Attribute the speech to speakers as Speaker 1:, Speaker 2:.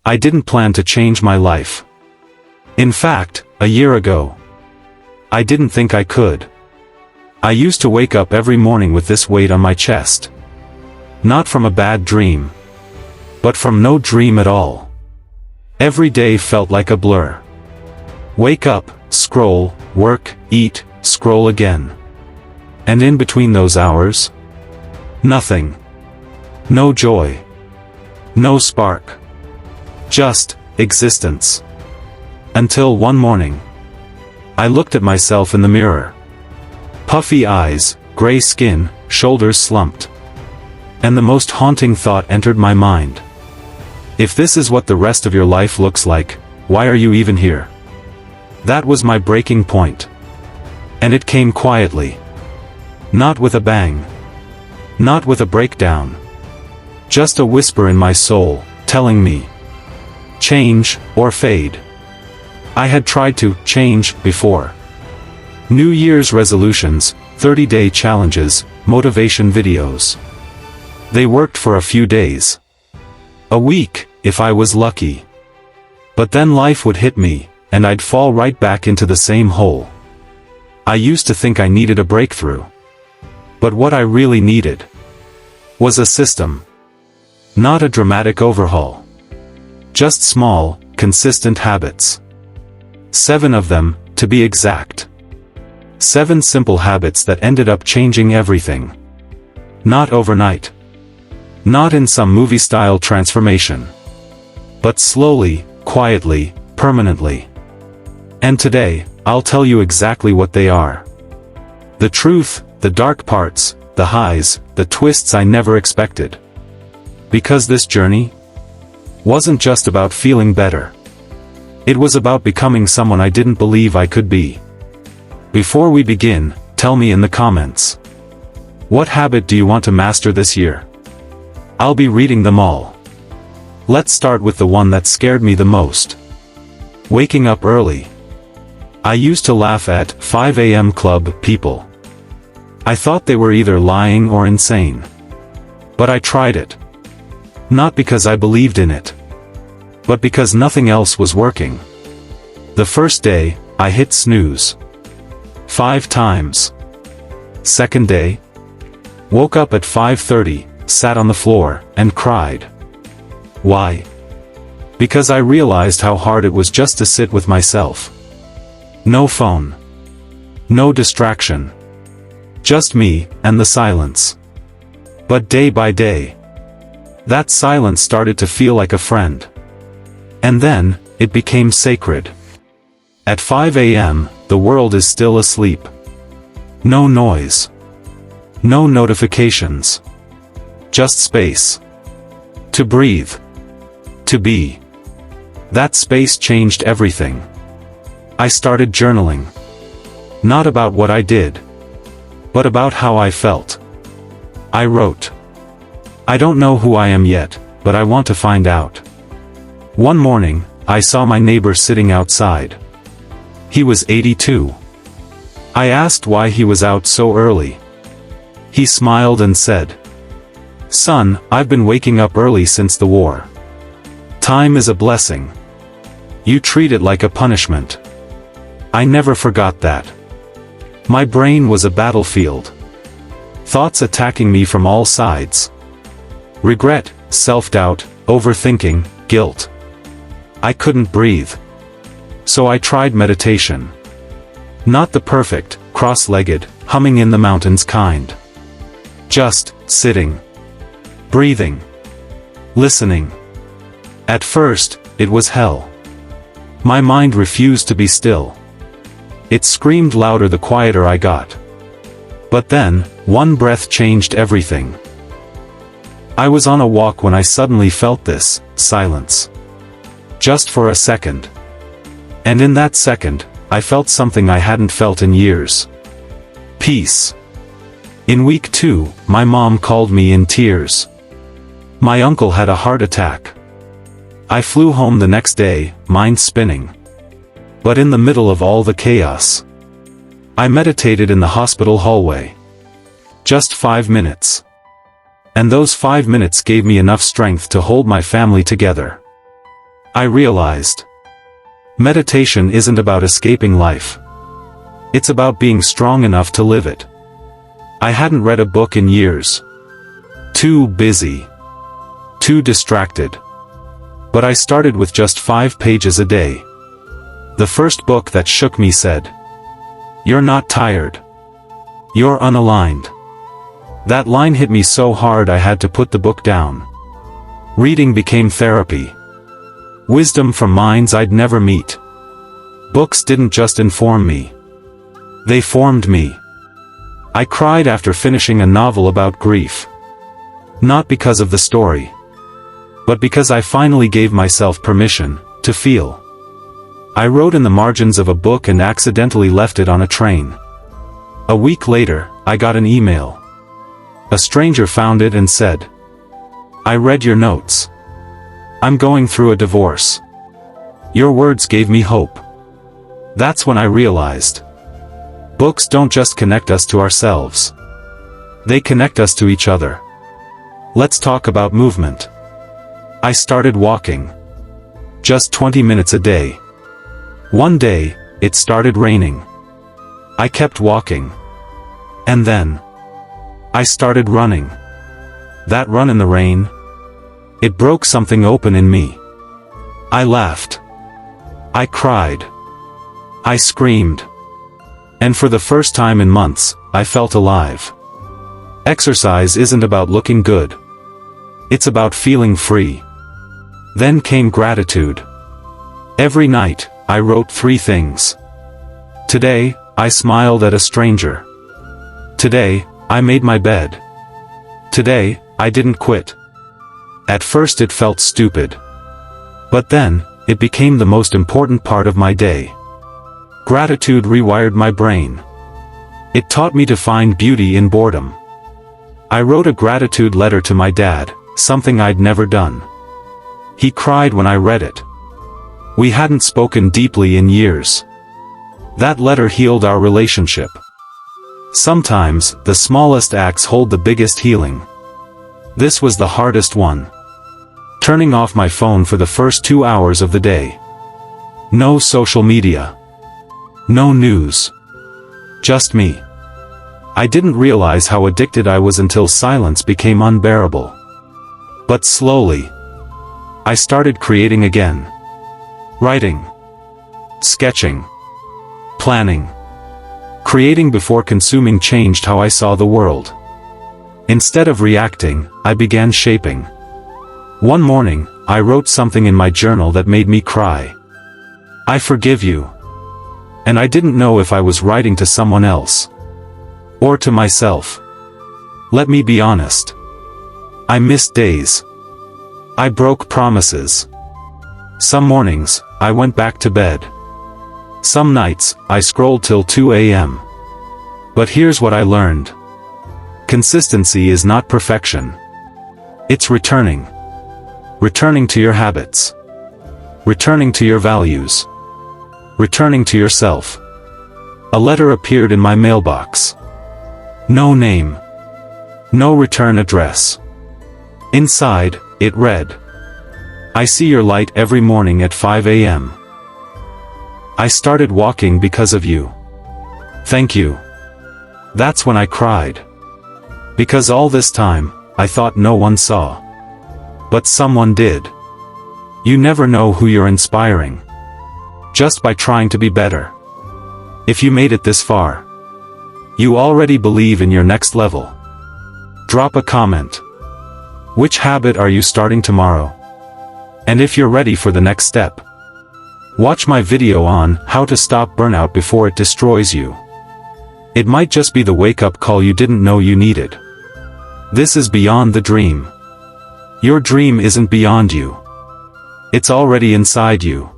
Speaker 1: I didn't plan to change my life. In fact, a year ago, I didn't think I could. I used to wake up every morning with this weight on my chest. Not from a bad dream, but from no dream at all. Every day felt like a blur. Wake up, scroll, work, eat, scroll again. And in between those hours, nothing. No joy. No spark. Just existence. Until one morning, I looked at myself in the mirror. Puffy eyes, gray skin, shoulders slumped. And the most haunting thought entered my mind. If this is what the rest of your life looks like, why are you even here? That was my breaking point. And it came quietly. Not with a bang. Not with a breakdown. Just a whisper in my soul, telling me, change, or fade. I had tried to change before. New Year's resolutions, 30-day challenges, motivation videos. They worked for a few days. A week, if I was lucky. But then life would hit me, and I'd fall right back into the same hole. I used to think I needed a breakthrough. But what I really needed was a system. Not a dramatic overhaul. Just small, consistent habits. 7 of them, to be exact. 7 simple habits that ended up changing everything. Not overnight. Not in some movie-style transformation. But slowly, quietly, permanently. And today, I'll tell you exactly what they are. The truth, the dark parts, the highs, the twists I never expected. Because this journey wasn't just about feeling better. It was about becoming someone I didn't believe I could be. Before we begin, tell me in the comments. What habit do you want to master this year? I'll be reading them all. Let's start with the one that scared me the most. Waking up early. I used to laugh at 5 a.m. club people. I thought they were either lying or insane. But I tried it. Not because I believed in it, but because nothing else was working. The first day, I hit snooze 5 times. Second day, woke up at 5:30, sat on the floor, and cried. Why? Because I realized how hard it was just to sit with myself. No phone. No distraction. Just me, and the silence. But day by day, that silence started to feel like a friend. And then, it became sacred. At 5 a.m., the world is still asleep. No noise. No notifications. Just space. To breathe. To be. That space changed everything. I started journaling. Not about what I did, but about how I felt. I wrote. I don't know who I am yet, but I want to find out. One morning, I saw my neighbor sitting outside. He was 82. I asked why he was out so early. He smiled and said, "Son, I've been waking up early since the war. Time is a blessing. You treat it like a punishment." I never forgot that. My brain was a battlefield. Thoughts attacking me from all sides. Regret, self-doubt, overthinking, guilt. I couldn't breathe. So I tried meditation. Not the perfect, cross-legged, humming in the mountains kind. Just sitting. Breathing. Listening. At first, it was hell. My mind refused to be still. It screamed louder the quieter I got. But then, one breath changed everything. I was on a walk when I suddenly felt this silence. Just for a second. And in that second, I felt something I hadn't felt in years. Peace. In week 2, my mom called me in tears. My uncle had a heart attack. I flew home the next day, mind spinning. But in the middle of all the chaos, I meditated in the hospital hallway. Just 5 minutes. And those 5 minutes gave me enough strength to hold my family together. I realized. Meditation isn't about escaping life. It's about being strong enough to live it. I hadn't read a book in years. Too busy. Too distracted. But I started with just 5 pages a day. The first book that shook me said, "You're not tired. You're unaligned." That line hit me so hard I had to put the book down. Reading became therapy. Wisdom from minds I'd never meet. Books didn't just inform me. They formed me. I cried after finishing a novel about grief. Not because of the story, but because I finally gave myself permission to feel. I wrote in the margins of a book and accidentally left it on a train. A week later, I got an email. A stranger found it and said, "I read your notes. I'm going through a divorce. Your words gave me hope." That's when I realized. Books don't just connect us to ourselves. They connect us to each other. Let's talk about movement. I started walking. Just 20 minutes a day. One day, it started raining. I kept walking. And then, I started running. That run in the rain, it broke something open in me. I laughed. I cried. I screamed. And for the first time in months, I felt alive. Exercise isn't about looking good. It's about feeling free. Then came gratitude. Every night, I wrote 3 things. Today, I smiled at a stranger. Today, I made my bed. Today, I didn't quit. At first it felt stupid. But then, it became the most important part of my day. Gratitude rewired my brain. It taught me to find beauty in boredom. I wrote a gratitude letter to my dad, something I'd never done. He cried when I read it. We hadn't spoken deeply in years. That letter healed our relationship. Sometimes, the smallest acts hold the biggest healing. This was the hardest one. Turning off my phone for the first 2 hours of the day. No social media. No news. Just me. I didn't realize how addicted I was until silence became unbearable. But slowly, I started creating again. Writing. Sketching. Planning. Creating before consuming changed how I saw the world. Instead of reacting, I began shaping. One morning, I wrote something in my journal that made me cry. "I forgive you." And I didn't know if I was writing to someone else. Or to myself. Let me be honest. I missed days. I broke promises. Some mornings, I went back to bed. Some nights, I scrolled till 2 a.m. But here's what I learned. Consistency is not perfection. It's returning. Returning to your habits. Returning to your values. Returning to yourself. A letter appeared in my mailbox. No name. No return address. Inside, it read, "I see your light every morning at 5 a.m. I started walking because of you. Thank you." That's when I cried. Because all this time, I thought no one saw. But someone did. You never know who you're inspiring. Just by trying to be better. If you made it this far, you already believe in your next level. Drop a comment. Which habit are you starting tomorrow? And if you're ready for the next step, watch my video on how to stop burnout before it destroys you. It might just be the wake-up call you didn't know you needed. This is beyond the dream. Your dream isn't beyond you. It's already inside you.